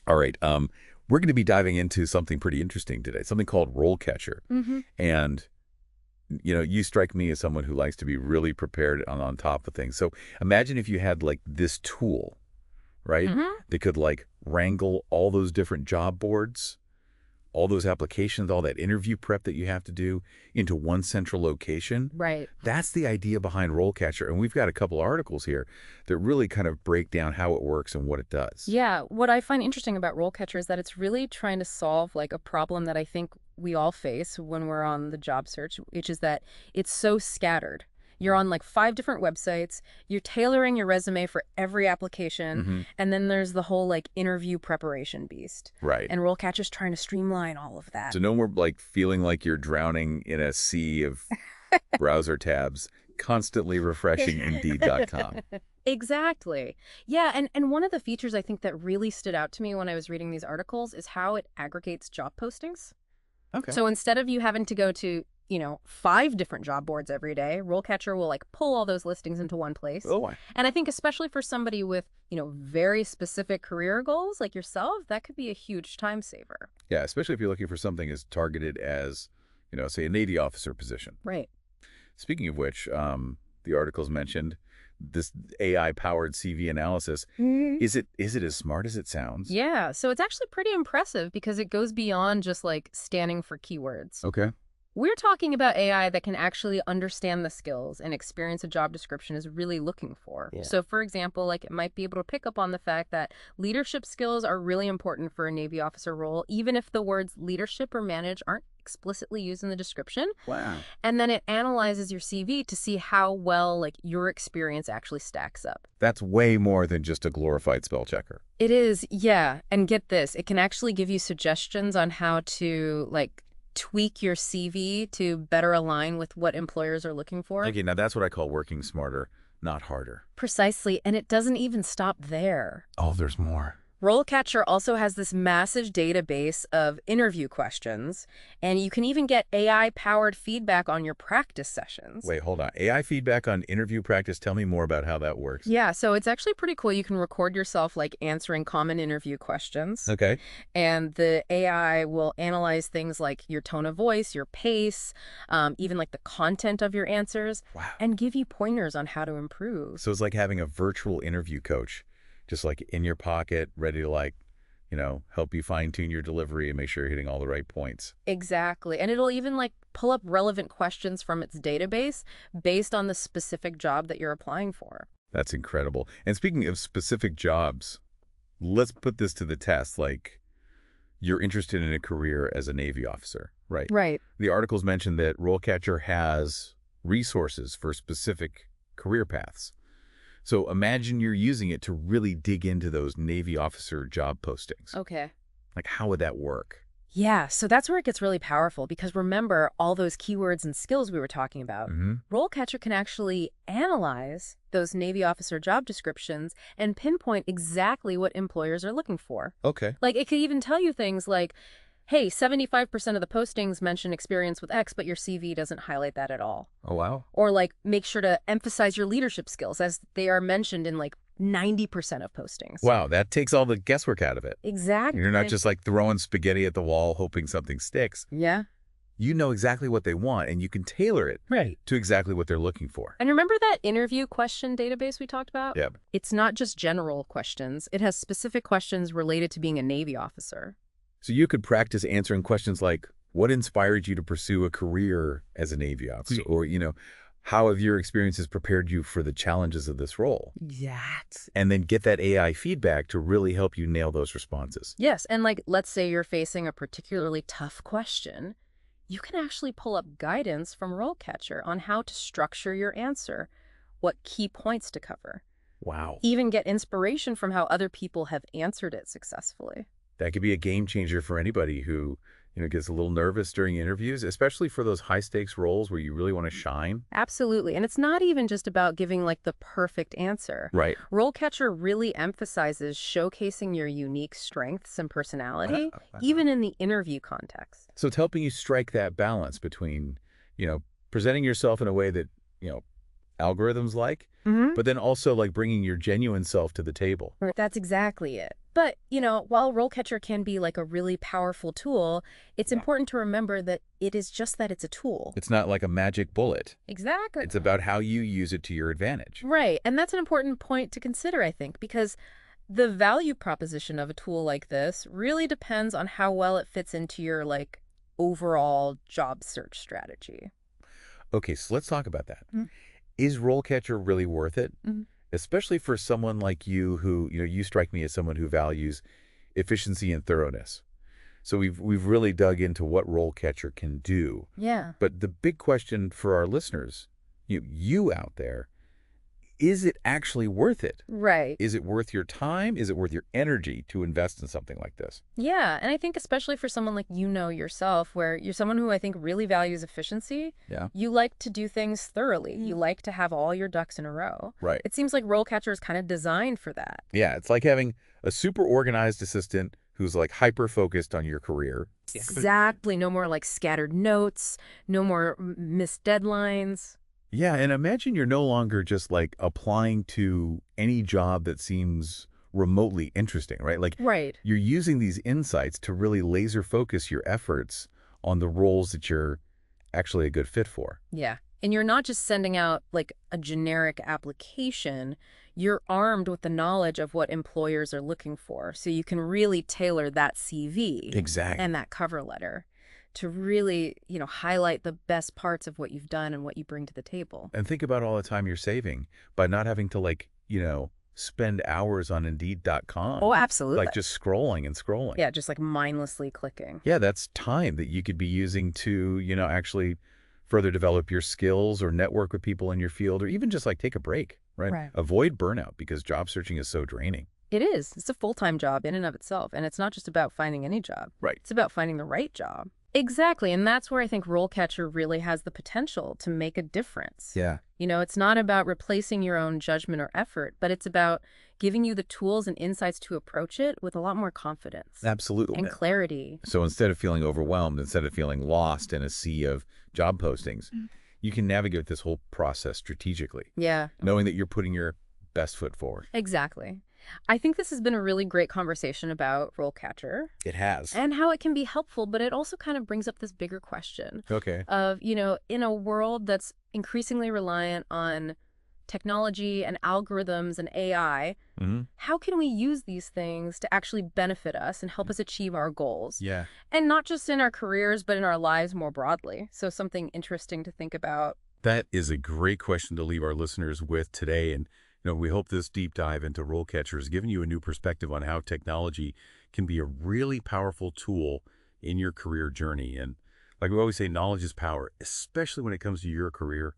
All right. We're going to be diving into something pretty interesting today, something called RoleCatcher. And, you strike me as someone who likes to be really prepared on top of things. So imagine if you had like this tool, right? That could like wrangle all those different job boards, all those applications, all that interview prep that you have to do into one central location. Right. That's the idea behind RoleCatcher. And we've got a couple articles here that really kind of break down how it works and what it does. Yeah, what I find interesting about RoleCatcher is that it's really trying to solve like a problem that I think we all face when we're on the job search, which is that it's so scattered. You're on like 5 different websites, you're tailoring your resume for every application, and then there's the whole like interview preparation beast. Right. And RoleCatcher's trying to streamline all of that. So no more like feeling like you're drowning in a sea of browser tabs, constantly refreshing Indeed.com. Exactly. Yeah, and one of the features I think that really stood out to me when I was reading these articles is how it aggregates job postings. Okay. So instead of you having to go to 5 different job boards every day, RoleCatcher will like pull all those listings into one place. Oh, And I think especially for somebody with, very specific career goals like yourself, that could be a huge time saver. yeah, especially if you're looking for something as targeted as, say, a Navy officer position. Right. Speaking of which, the articles mentioned this AI-powered CV analysis. Is it as smart as it sounds? Yeah, so it's actually pretty impressive because it goes beyond just like scanning for keywords. Okay. We're talking about AI that can actually understand the skills and experience a job description is really looking for. Yeah. So for example, like it might be able to pick up on the fact that leadership skills are really important for a Navy officer role, even if the words leadership or manage aren't explicitly used in the description. Wow. And then it analyzes your CV to see how well like your experience actually stacks up. That's way more than just a glorified spell checker. It is, yeah. And get this, it can actually give you suggestions on how to like tweak your CV to better align with what employers are looking for. Okay, now that's what I call working smarter, not harder. Precisely, and it doesn't even stop there. Oh, there's more. RoleCatcher also has this massive database of interview questions, and you can even get AI-powered feedback on your practice sessions. Wait, hold on. AI feedback on interview practice. Tell me more about how that works. Yeah, so it's actually pretty cool. You can record yourself like answering common interview questions. Okay. And the AI will analyze things like your tone of voice, your pace, even like the content of your answers, Wow. and give you pointers on how to improve. So it's like having a virtual interview coach, just like in your pocket, ready to like, help you fine-tune your delivery and make sure you're hitting all the right points. Exactly. And it'll even like pull up relevant questions from its database based on the specific job that you're applying for. That's incredible. And speaking of specific jobs, let's put this to the test. Like, you're interested in a career as a Navy officer, right? Right. The articles mention that RoleCatcher has resources for specific career paths. So imagine you're using it to really dig into those Navy officer job postings. Okay. Like, how would that work? Yeah, so that's where it gets really powerful because remember all those keywords and skills we were talking about. RoleCatcher can actually analyze those Navy officer job descriptions and pinpoint exactly what employers are looking for. Okay. Like it could even tell you things like, hey, 75% of the postings mention experience with X, but your CV doesn't highlight that at all. Oh, wow. Or like make sure to emphasize your leadership skills as they are mentioned in like 90% of postings. Wow, that takes all the guesswork out of it. Exactly. You're not just like throwing spaghetti at the wall hoping something sticks. Yeah. You know exactly what they want, and you can tailor it to exactly what they're looking for. And remember that interview question database we talked about? Yep. It's not just general questions. It has specific questions related to being a Navy officer. So you could practice answering questions like, what inspired you to pursue a career as a Navy officer? Or, how have your experiences prepared you for the challenges of this role? Yes. And then get that AI feedback to really help you nail those responses. Yes, and like, let's say you're facing a particularly tough question. You can actually pull up guidance from RoleCatcher on how to structure your answer, what key points to cover. Wow. Even get inspiration from how other people have answered it successfully. That could be a game changer for anybody who, gets a little nervous during interviews, especially for those high stakes roles where you really want to shine. Absolutely. And it's not even just about giving like the perfect answer. Right. RoleCatcher really emphasizes showcasing your unique strengths and personality, even in the interview context. So it's helping you strike that balance between, presenting yourself in a way that, algorithms like, but then also like bringing your genuine self to the table. That's exactly it. But, while RoleCatcher can be like a really powerful tool, it's Yeah. important to remember that it is just that it's a tool. It's not like a magic bullet. Exactly. It's about how you use it to your advantage. Right. And that's an important point to consider, I think, because the value proposition of a tool like this really depends on how well it fits into your like overall job search strategy. Okay, so let's talk about that. Mm. Is RoleCatcher really worth it? Mhm. Especially for someone like you who, you strike me as someone who values efficiency and thoroughness. So we've really dug into what RoleCatcher can do. Yeah. But the big question for our listeners, you out there, is it actually worth it? Right. Is it worth your time? Is it worth your energy to invest in something like this? Yeah. And I think especially for someone like yourself, where you're someone who I think really values efficiency, Yeah. you like to do things thoroughly. You like to have all your ducks in a row. Right. It seems like RoleCatcher is kind of designed for that. Yeah, it's like having a super organized assistant who's like hyper-focused on your career. Exactly. No more like scattered notes, no more missed deadlines. Yeah, and imagine you're no longer just like applying to any job that seems remotely interesting, right? Like Right. you're using these insights to really laser focus your efforts on the roles that you're actually a good fit for. Yeah. And you're not just sending out like a generic application, you're armed with the knowledge of what employers are looking for. So you can really tailor that CV Exactly. and that cover letter to really, highlight the best parts of what you've done and what you bring to the table. And think about all the time you're saving by not having to spend hours on Indeed.com. Oh, absolutely. Like just scrolling and scrolling. Yeah, just like mindlessly clicking. Yeah, that's time that you could be using to, actually further develop your skills or network with people in your field or even just like take a break, right? Right. Avoid burnout because job searching is so draining. It is. It's a full-time job in and of itself. And it's not just about finding any job. Right. It's about finding the right job. Exactly. And that's where I think RoleCatcher really has the potential to make a difference. Yeah. It's not about replacing your own judgment or effort, but it's about giving you the tools and insights to approach it with a lot more confidence Absolutely. and clarity. So instead of feeling overwhelmed, instead of feeling lost in a sea of job postings, you can navigate this whole process strategically, Yeah, knowing that you're putting your best foot forward. exactly. I think this has been a really great conversation about RoleCatcher It has. and how it can be helpful, but it also kind of brings up this bigger question Okay. of, in a world that's increasingly reliant on technology and algorithms and AI, Mm-hmm. how can we use these things to actually benefit us and help us achieve our goals? Yeah. And not just in our careers, but in our lives more broadly. So something interesting to think about. That is a great question to leave our listeners with today. And, we hope this deep dive into RoleCatcher has given you a new perspective on how technology can be a really powerful tool in your career journey. And like we always say, knowledge is power, especially when it comes to your career